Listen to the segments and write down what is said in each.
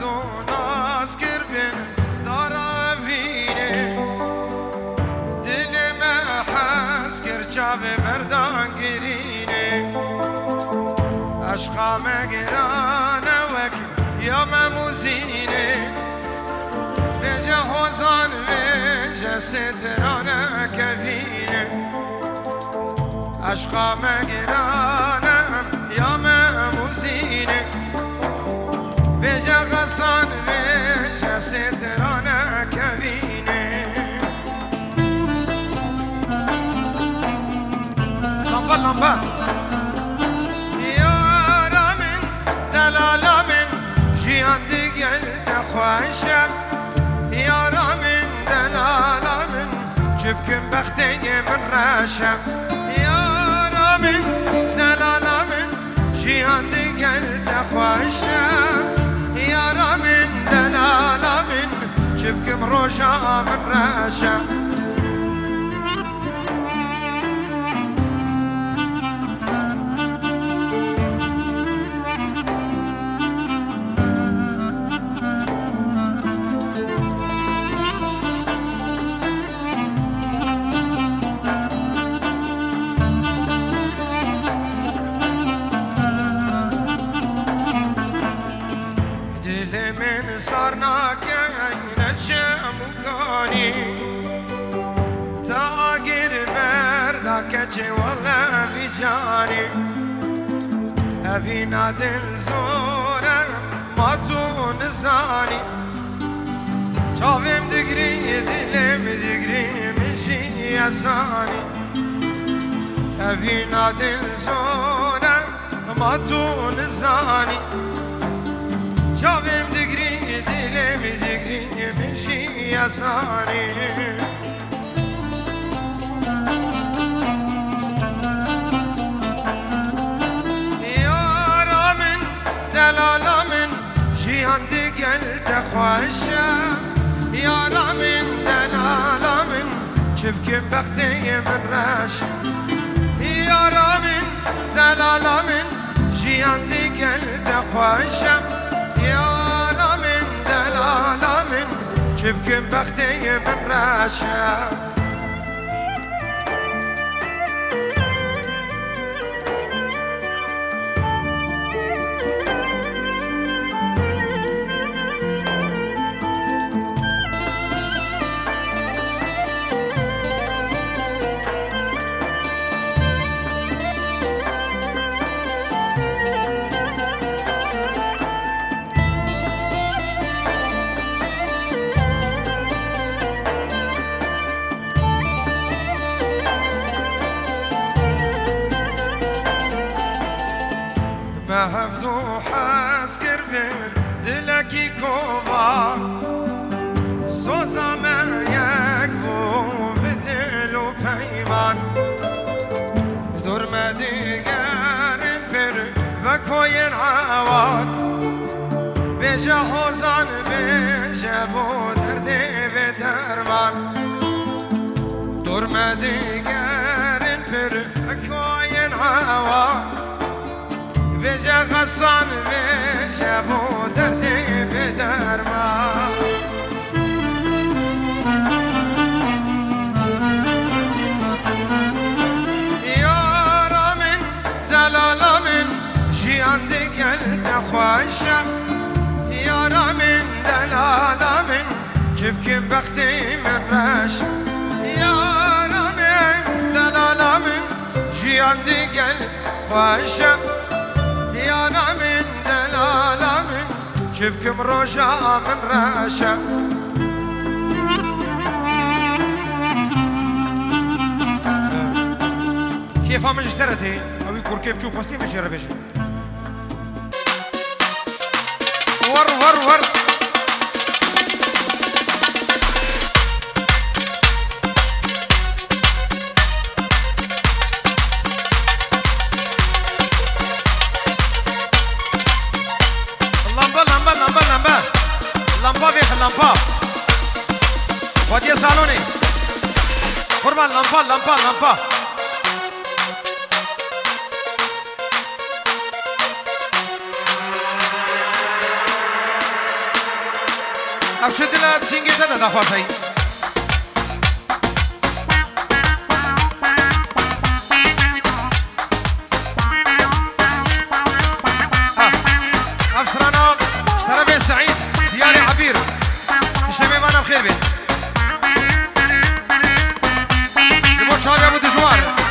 و ناز کردن دارا بینه دل محس کرد چاو مردان گرینه عشقا مگرانه وک یا مموزینه بجا حوزان بجا سترانه کفینه عشقا مگرانه یا مموزینه بجا غصان بجا سترانه کفینه لمبا لمبا یارا من دلالا من جیان دیگل تخواشم یارا من دلالا من جفکم بختی من راشم یارا من دلالا من جیان دیگل تخواشم یارا من دلالا من جفکم روشا من راشم صارنا كاين شمكاني تاجر بردك والله في جاني أبي نادل زورة ما تونساني شافم دقري دلم دقري مشي يساني أبي نادل زورة ما تونساني شافم دقري دلم دقري مشي يساني يارا من دلالا من جيان دقل تخواشا يارا من دلالا من شفكم بختي من راشا يارا من دلالا من جيان دقل تخواشا يارا من دلالا من شفكم بختي من راشا بهفتو حس کردن دلکی کوبا سوزم یک بو به دل و پیمان درم دیگر پر و کوین عوان بجا حوزان بجا بو درد و درمان درم دیگر پر و کوین عوان بجا غصان بجا بو درد بدرما یارا من دلالا من جیان دگل تخواشم یارا من دلالا من جفکم بختی من راشم یارا من دلالا من جیان دگل خواشم يانا من دلالا من شفكم روجا من راشا كيف هم اشترتي او يكون كيف تشوف فصيل في جربش ور ور ور لمبا بيخ لمبا ودي سالوني قربان لمبا لمبا لمبا افشد لات سینگی داده دخواتی افسرانا اشترى بيه سعيد دياري عبير تشتمي معنا بخير بيه جبو تشاري ابو دجوار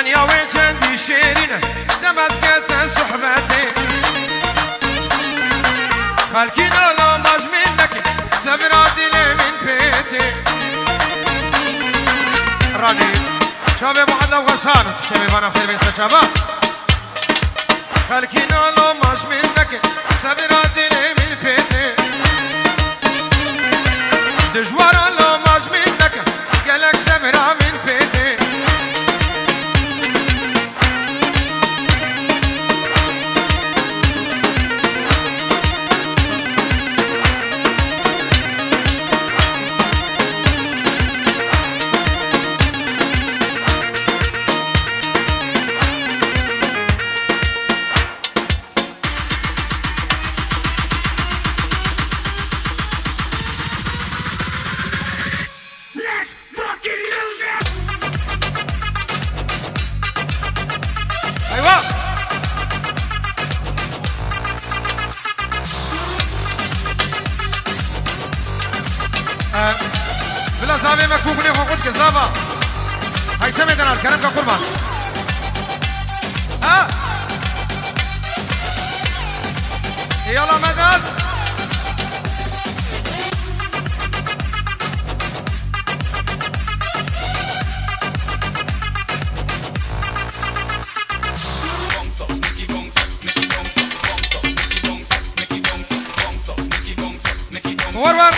دنیا و چندی شیرینه دمت گت صحبتی خلکی نالا مجمین نکی سبرا دل من پیتی رانی چابه بعد لو غسان تشتبه بانا خير بيسا چابه خلکی نالا مجمین نکی سبرا دل من پیتی دجوارا لو مجمین نکی گلک سبرا من پیتی بلا زاوية مكوك لي خوكوت كزافا هاي سمعتنا الكلام كقربان يلا مدد ور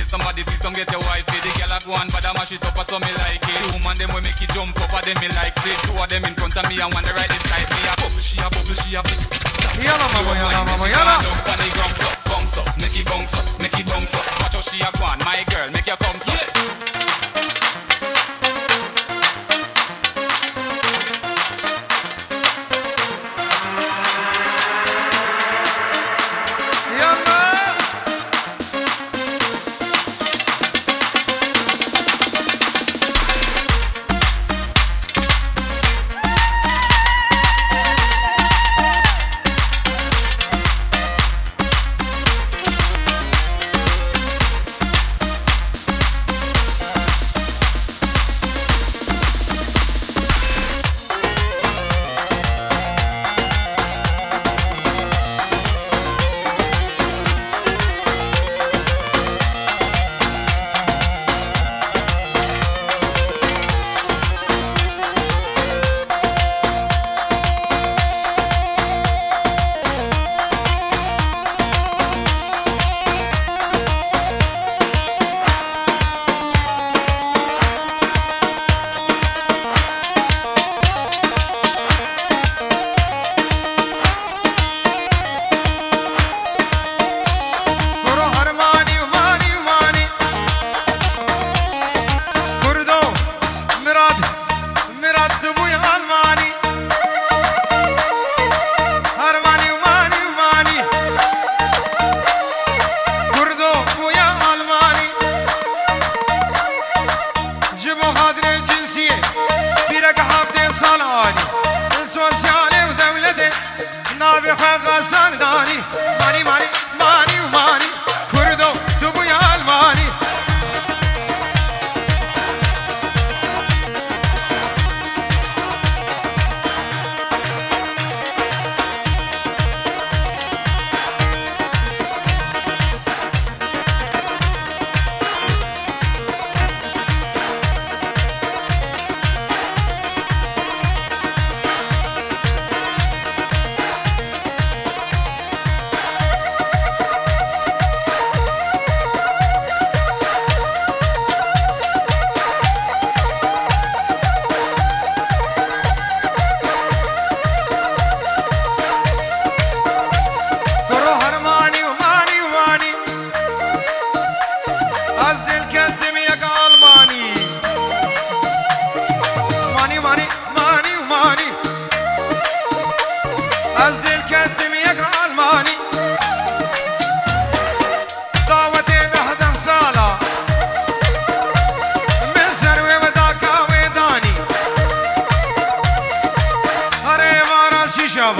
Somebody please come get your wifey. The girl a go and bad a mash it up so me like it. The woman them we make it jump up, them me like it. Two of them in front of me and one the right inside me. A bubble, she a bubble, she a big. Yalla mama, yalla mama, yalla. Bounce up, make it bounce up, make it bounce up. Watch how she a go on, my girl, make your come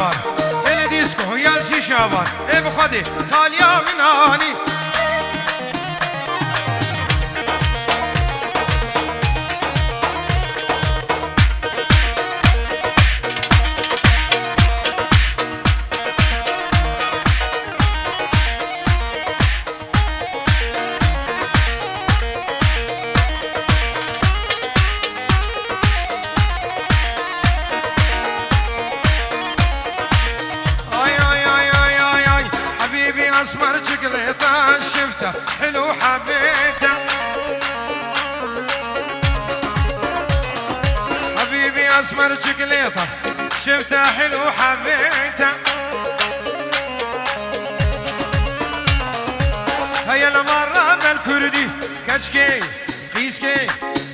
up. El disco y al بيتي شابان اي بخدي تاليا من هاني اسمر شقليطه شفته حلو حبيته حبيبي اسمر شقليطه شفته حلو حبيته هيا المره بالكردي كشكي قيسكي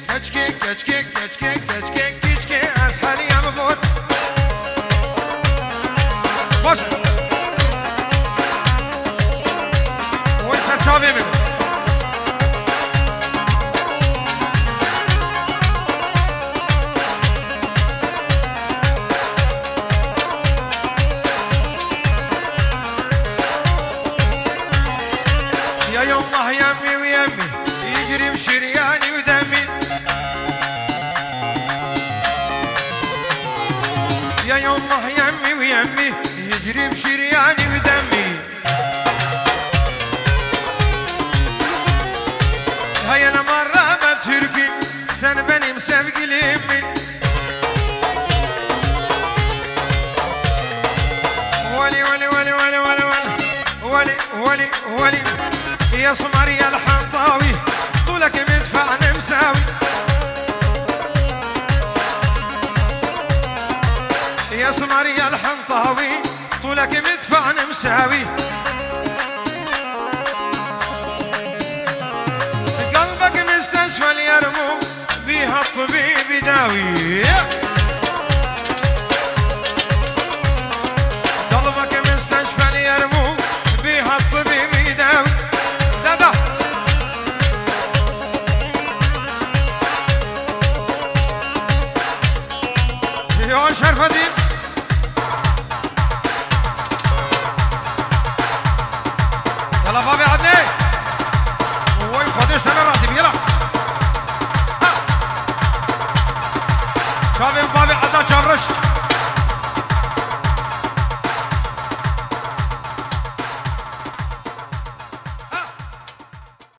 كشكي كشكي كشكي كشكي كشكي اسهل يا مبوت باش شافي من يا يومه يمي ويمي يجري بشرياني ودمي يا يومه يمي ويمي يجري بشرياني ودمي هيا انا مرة بتركي سن benim sevgilimi ولي ولي ولي ولي ولي ولي ولي ولي يا سمر يا الحنطاوي طولك مدفع مساوي يا سمر يا الحنطاوي طولك مدفع مساوي مستشفى اليرمو بيها الطبيب يداوي قلبك مستشفى اليرمو بيها الطبيب يداوي لا يا شرفتي يلا بابي عدني وي خدش تمر راسي يلا شافي بابي عدا شافرش